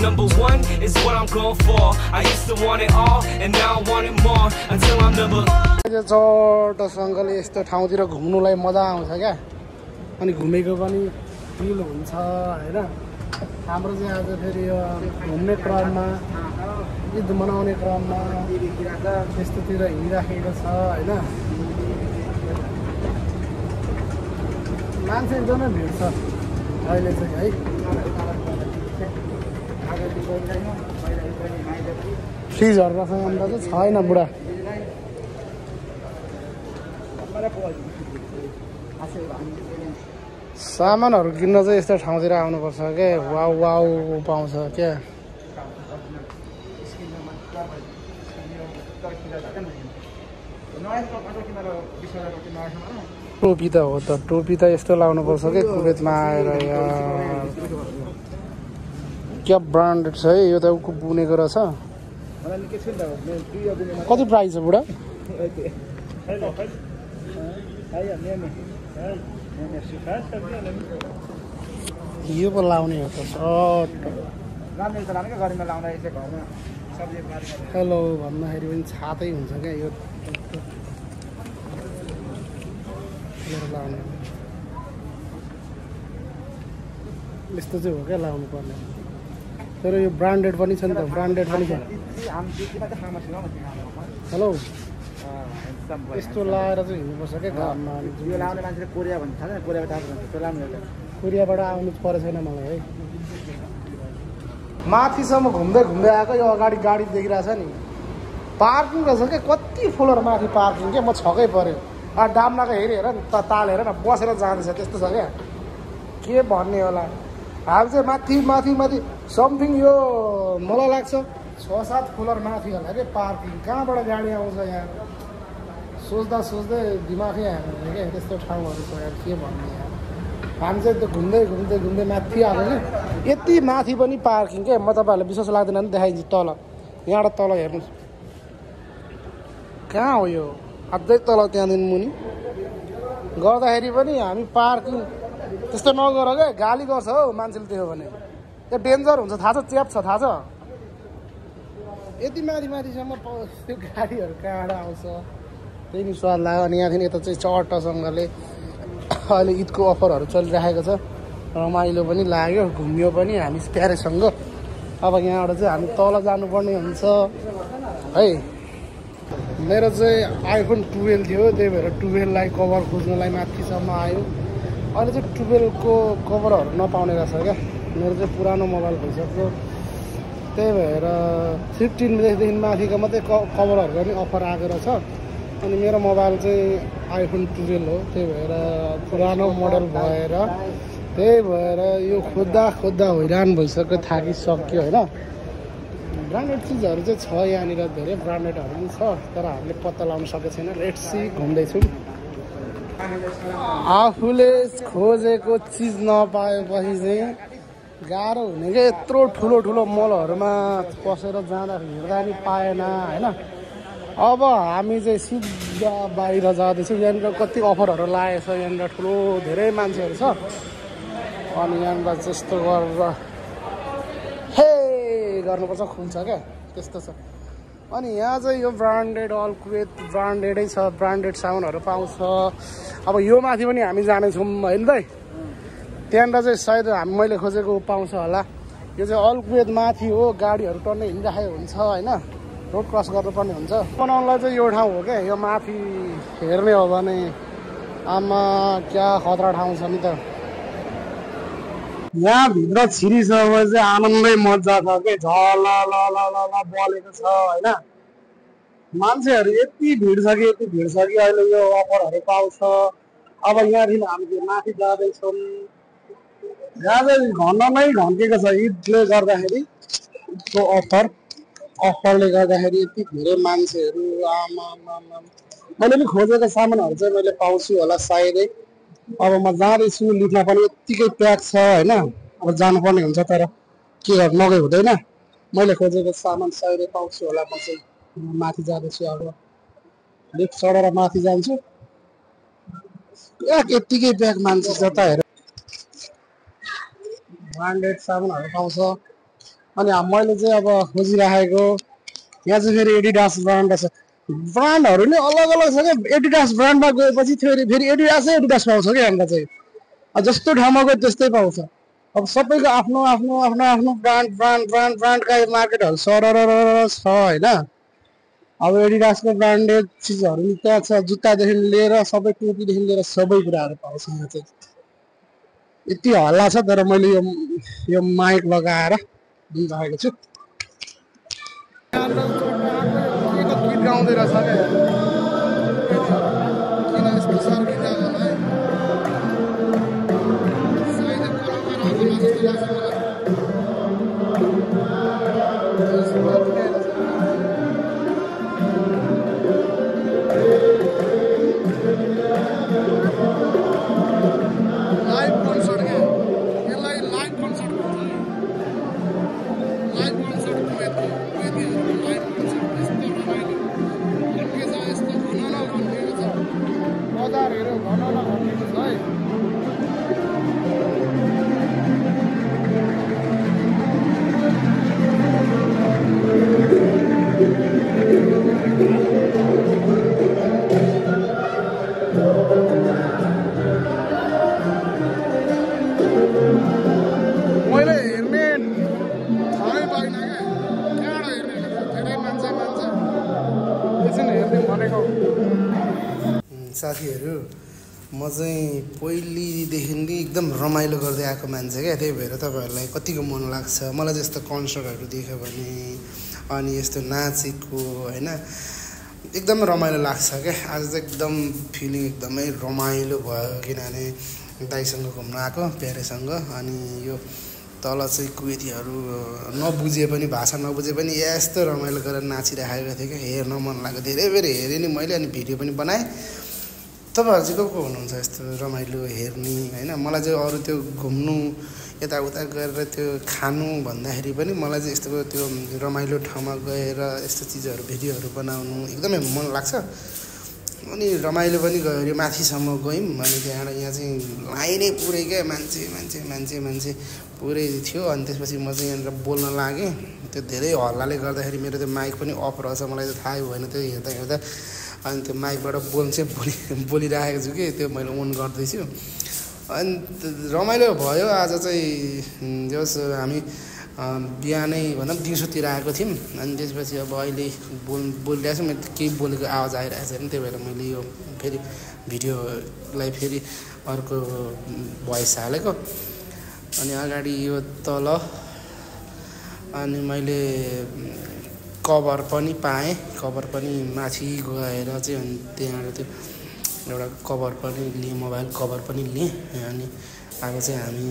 number one is what I'm going for. I used to want it all, and now I want it more until I'm number one. छोटोसँगले यस्तो ठाउँतिर घुम्नुलाई मजा आउँछ क्या अनि घुमेको पनि फिल हुन्छ हैन हाम्रो चाहिँ आज फेरि यो घुम्ने क्रममा ईद मनाउने क्रममा त्यस्तोतिर हिँडिराखेको छ हैन मान्छे एकदमै भिड छ अहिले चाहिँ है फ्रिजहरु राख्ने अन्दाज छैन बुढा सामानहरु किन्न चाहिँ यस्तो ठाउँतिर आउनुपर्छ के वाउ वाउ पाउँछ के टोपी त हो त टोपी त यस्तो लाउनुपर्छ के कुवेतमा आएर यार क्या ब्रान्डेड छ है यो त उको बुनेको रहेछ कति प्राइस छ बुढा यो पो लाउने हो त सर्ट हेलो भन्दाखेरि पनि छातै हुन्छ क्या यो लाउने यस्तो चाहिँ हो क्या लाउनु पर्ने तर यो ब्रान्डेड पनि छ नि त ब्रान्डेड पनि छ हेलो यस्तो लाएर चाहिँ हिँड्नुपर्छ क्या घरमा यो लाउने मान्छेले कोरिया भन्छ थाहा छैन कोरियाबाट आउनु परेको छैन मलाई है माथिसम्म घुम्दै घुम्दै आएको यो अगाडि गाडी देखिरहेछ नि पार्किङ रहेछ क्या कति फ्लोर माथि पार्किङ क्या म छक्कै पऱ्यो डाम्नाको हेरेर नि त ताल हेर न बसेर जाँदैछ त्यस्तो छ क्या के भन्ने होला हामी चाहिँ माथि माथि माथि समथिङ यो मलाई लाग्छ 6-7 फ्लोर माथि होला क्या पार्किङ कहाँबाट गाडी आउँछ यहाँ सोच्दा सोच्दै दिमागै हाल्नु क्या त्यस्तो ठाउँहरू छ यार के भन्ने यार हामी चाहिँ त्यो घुम्दै घुम्दै घुम्दै माथि आएको कि यति माथि पनि पार्किङ के म तपाईँहरूलाई विश्वास लाग्दैन नि देखाइदिन्छु तल यहाँबाट तल हेर्नुहोस् कहाँ हो यो अझै तल त्यहाँदेखि मुनि गर्दाखेरि पनि हामी पार्किङ त्यस्तो नगर क्या गाली गर्छ हौ मान्छेले देख्यो भने त्यो डेन्जर हुन्छ थाहा छ च्याप छ थाहा छ यति माथि माथिसम्म त्यो गाडीहरू कहाँबाट आउँछ त्यही नि स्वाद लाग्यो अनि यहाँदेखि यता चाहिँ चट्टसँगले अहिले ईदको अफरहरू चलिरहेको छ रमाइलो पनि लाग्यो घुम्यो पनि हामी प्यारेसँग अब यहाँबाट चाहिँ हामी तल जानुपर्ने हुन्छ है मेरो चाहिँ आइफोन 12 थियो त्यही भएर 12 लाई कभर खोज्नलाई माथिसम्म आयो अहिले चाहिँ 12 को कभरहरू नपाउने रहेछ क्या मेरो चाहिँ पुरानो मोबाइल भइसक्यो त्यही भएर 15 देखि माथिको मात्रै कभरहरू पनि अफर आएको रहेछ अनि मेरो मोबाइल चाहिँ आइफोन 12 हो त्यही भएर पुरानो मोडल भएर त्यही भएर यो खोज्दा खोज्दा हैरान भइसक्यो थाकिसक्यो होइन ब्रान्डेड चिजहरू चाहिँ छ यहाँनिर धेरै ब्रान्डेडहरू पनि छ तर हामीले पत्ता लगाउन सकेको छैन लेट्स सी घुम्दैछौँ आफूले खोजेको चिज नपाएपछि चाहिँ गाह्रो हुने क्या यत्रो ठुलो ठुलो मलहरूमा पसेर जाँदा हिँड्दा नि पाएन होइन अब हामी चाहिँ सिधा बाहिर जाँदैछौँ यहाँनिर कति अफरहरू लागेको छ यहाँनिर ठुलो धेरै मान्छेहरू छ अनि यहाँनिर त्यस्तो गरेर हे गर्नुपर्छ खुल्छ क्या त्यस्तो छ अनि यहाँ चाहिँ यो ब्रान्डेड अल कुवेत ब्रान्डेडै छ ब्रान्डेड सामानहरू पाउँछ अब यो माथि पनि हामी जानेछौँ होइन दाइ त्यहाँनिर चाहिँ सायद मैले खोजेको पाउँछ होला यो चाहिँ अल कुवेत माथि हो गाडीहरू टन्नै हिँडिराखेको हुन्छ होइन रोड क्रस गर्नुपर्ने हुन्छ बनाउनलाई चाहिँ यो ठाउँ हो क्या यो माथि हेर्ने हो भने आमा क्या खतरा ठाउँ छ नि त यहाँभित्र छिरिसकेपछि चाहिँ आनन्दै मजा छ के झल बलेको छ होइन मान्छेहरू यति भिड छ कि अहिले यो अफरहरू पाउँछ अब यहाँदेखि हामी माथि जाँदैछौँ यहाँ चाहिँ घन नै घन्केको छ ईदले गर्दाखेरि ईदको अफरले गर्दाखेरि यति धेरै मान्छेहरू आमा मैले पनि खोजेको सामानहरू चाहिँ मैले पाउँछु होला सायदै अब म जाँदैछु लिफ्टमा पनि यत्तिकै प्याक छ होइन अब जानुपर्ने हुन्छ तर के गर्नु नगए हुँदैन मैले खोजेको सामान सायदै पाउँछु होला म चाहिँ माथि जाँदैछु अब लिफ्ट चढेर माथि जान्छु यत्तिकै प्याक मान्छे छ त हेर ब्रान्डेड सामानहरू पाउँछ अनि मैले चाहिँ अब खोजिराखेको यहाँ चाहिँ फेरि एडिडास ब्रान्ड छ ब्रान्डहरू नै अलग अलग छ क्या एडिडास ब्रान्डमा गएपछि फेरि एडिडासै एडिडास पाउँछ क्या यहाँनिर चाहिँ जस्तो ठाउँमा गयो त्यस्तै पाउँछ अब सबैको आफ्नो आफ्नो आफ्नो आफ्नो ब्रान्डका मार्केटहरू सरर छ होइन अब एडिडासको ब्रान्डेड चिजहरू नि त्यहाँ छ जुत्तादेखि लिएर सबै टोपीदेखि लिएर सबै कुराहरू पाउँछ यहाँ चाहिँ यति हल्ला छ तर मैले यो माइक लगाएर दिइरहेको छु गीत गाउँदै रहेछ क्या किन यस्तो सर्किँदैन होला लाइभ कन्सर्ट क्या यसलाई लाइभ कन्सर्ट भन्छ लाइभ कन्सर्ट लाइभ कन्सर्ट यस्तो रमाइलो भन्ने छ यस्तो घन भनिएको छ बजारहरू घन भनिएको छ है मैले हेर्ने ठाउँ पाइनँ क्या कहाँबाट हेर्ने धेरै मान्छे एकछिन हेर्ने भनेको साथीहरू म चाहिँ पहिलेदेखि नै एकदम रमाइलो गर्दै आएको मान्छे क्या त्यही भएर तपाईँहरूलाई कतिको मन लाग्छ मलाई जस्तो कन्सर्टहरू देख्यो भने अनि यस्तो नाचेको होइन एकदम रमाइलो लाग्छ क्या आज चाहिँ एकदम फिलिङ एकदमै रमाइलो भयो किनभने दाइसँग घुम्न आएको प्यारेसँग अनि यो तल चाहिँ कुवेतीहरू नबुझे पनि भाषा नबुझे पनि यस्तो रमाइलो गरेर नाचिराखेको थिएँ क्या हेर्न मन लाग्यो धेरै बेर हेरेँ नि मैले अनि भिडियो पनि बनाएँ तपाईँहरू चाहिँ को हुनुहुन्छ यस्तो रमाइलो हेर्ने होइन मलाई चाहिँ अरू त्यो घुम्नु यताउता गरेर त्यो खानु भन्दाखेरि पनि मलाई चाहिँ यस्तो त्यो रमाइलो ठाउँमा गएर यस्तो चिजहरू भिडियोहरू बनाउनु एकदमै मन लाग्छ अनि रमाइलो पनि गयो माथिसम्म गयौँ अनि त्यहाँबाट यहाँ चाहिँ लाइनै पुरै क्या मान्छे मान्छे मान्छे मान्छे पुरै थियो अनि त्यसपछि म चाहिँ यहाँनिर बोल्न लागेँ त्यो धेरै हल्लाले गर्दाखेरि मेरो त्यो माइक पनि अफ रहेछ मलाई त थाहै भएन त्यो हेर्दा हेर्दा अनि त्यो माइकबाट बोलिराखेको छु कि त्यो मैले अन गर्दैछु अनि रमाइलो भयो आज चाहिँ जस हामी बिहानै भनौँ दिउँसोतिर आएको थियौँ अनि त्यसपछि अब अहिले बोलिरहेको छु मैले केही बोलेको आवाज आइरहेको छैन त्यही भएर मैले यो फेरि भिडियोलाई फेरि अर्को भोइस हालेको अनि अगाडि यो तल अनि मैले कभर पनि पाएँ कभर पनि माथि गएर चाहिँ अनि त्यहाँबाट त्यो एउटा कभर पनि लिएँ मोबाइल कभर पनि लिएँ अनि अब चाहिँ हामी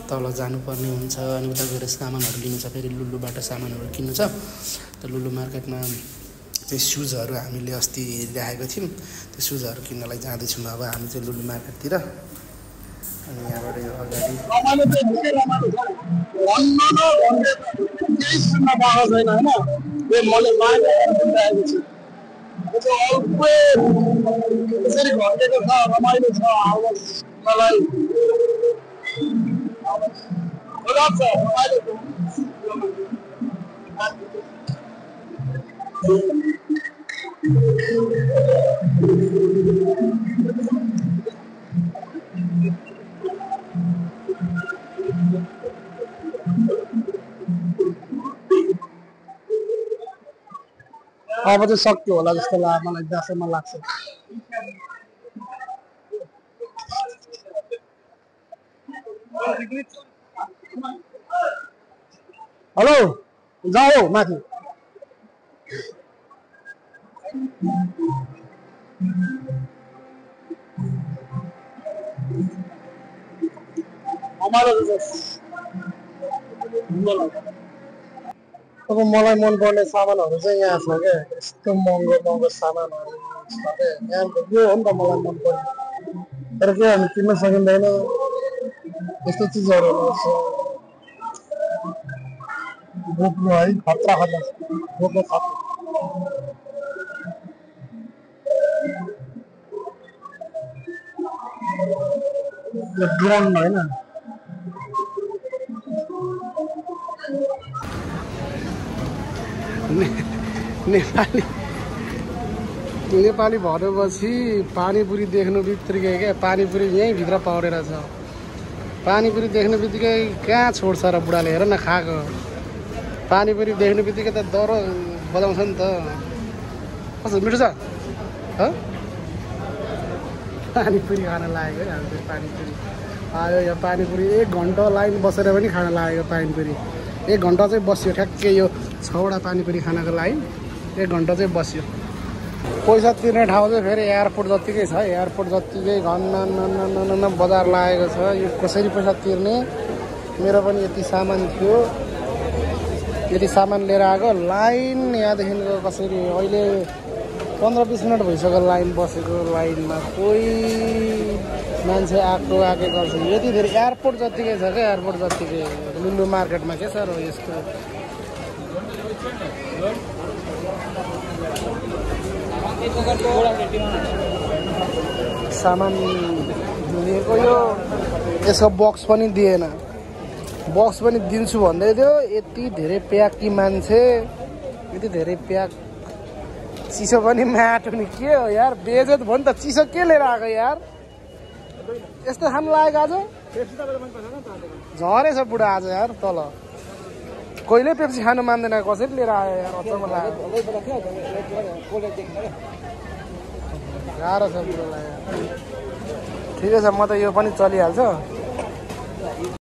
तल जानुपर्ने हुन्छ अनि उता गएर सामानहरू लिनु छ फेरि लुलुबाट सामानहरू किन्नु छ त लुलु मार्केटमा चाहिँ सुजहरू हामीले अस्ति हेरिराखेको थियौँ त्यो सुजहरू किन्नलाई जाँदैछौँ अब हामी चाहिँ लुलु मार्केटतिर अनि यहाँबाट यो अगाडि अब चाहिँ सक्यो होला जस्तो मलाई दसैँमा लाग्छ हेलो जाऊ माथि अब मलाई मनपर्ने सामानहरू चाहिँ यहाँ छ क्या यस्तो महँगो महँगो सामानहरू छ क्या यहाँ यो हो नि त मलाई मनपर्ने तर के हामी किन्न सकिँदैन यस्तो चिजहरू बोक्नु है खतरा बोक्नु खतरा यो ड्रोन होइन नेपाली नेपाली भनेपछि पानीपुरी देख्नु बित्तिकै क्या पानीपुरी यहीँभित्र पौडेर छ पानीपुरी देख्नु बित्तिकै कहाँ छोड्छ र बुढाले हेर न खाएको पानीपुरी देख्नु बित्तिकै त डर बजाउँछ नि त कस्तो मिठो छ पानीपुरी खान लागेको है हाम्रो पानीपुरी आयो यहाँ पानीपुरी 1 घन्टा लाइन बसेर पनि खान लागेको पानीपुरी 1 घन्टा चाहिँ बस्यो ठ्याक्कै यो 6वटा पानीपुरी खानको लागि 1 घन्टा चाहिँ बस्यो पैसा तिर्ने ठाउँ चाहिँ फेरि एयरपोर्ट जत्तिकै छ एयरपोर्ट जत्तिकै घन्न बजार लागेको छ यो कसरी पैसा तिर्ने मेरो पनि यति सामान थियो यति सामान लिएर आएको लाइन यहाँदेखिको कसरी अहिले 15-20 मिनट भइसक्यो लाइन बसेको लाइनमा कोही मान्छे आएकै गर्छ यति धेरै एयरपोर्ट जत्तिकै छ क्या एयरपोर्ट जत्तिकै लुलु मार्केटमा के छ र यस्तो सामान लिएको यो यसको बक्स पनि दिएन बक्स पनि दिन्छु भन्दै थियो यति धेरै प्याक कि मान्छे यति धेरै प्याक चिसो पनि माटो नि के हो यार बेइज्जत भयो नि त चिसो के लिएर आएको यार यस्तो खानु लागेको आज झरेछ बुढा आज यार तल कहिले पेप्सी खानु मान्दैन कसरी लिएर आयो यार अचम्म लाग्यो गाह्रो छ बुढोलाई ठिकै छ म त यो पनि चलिहाल्छ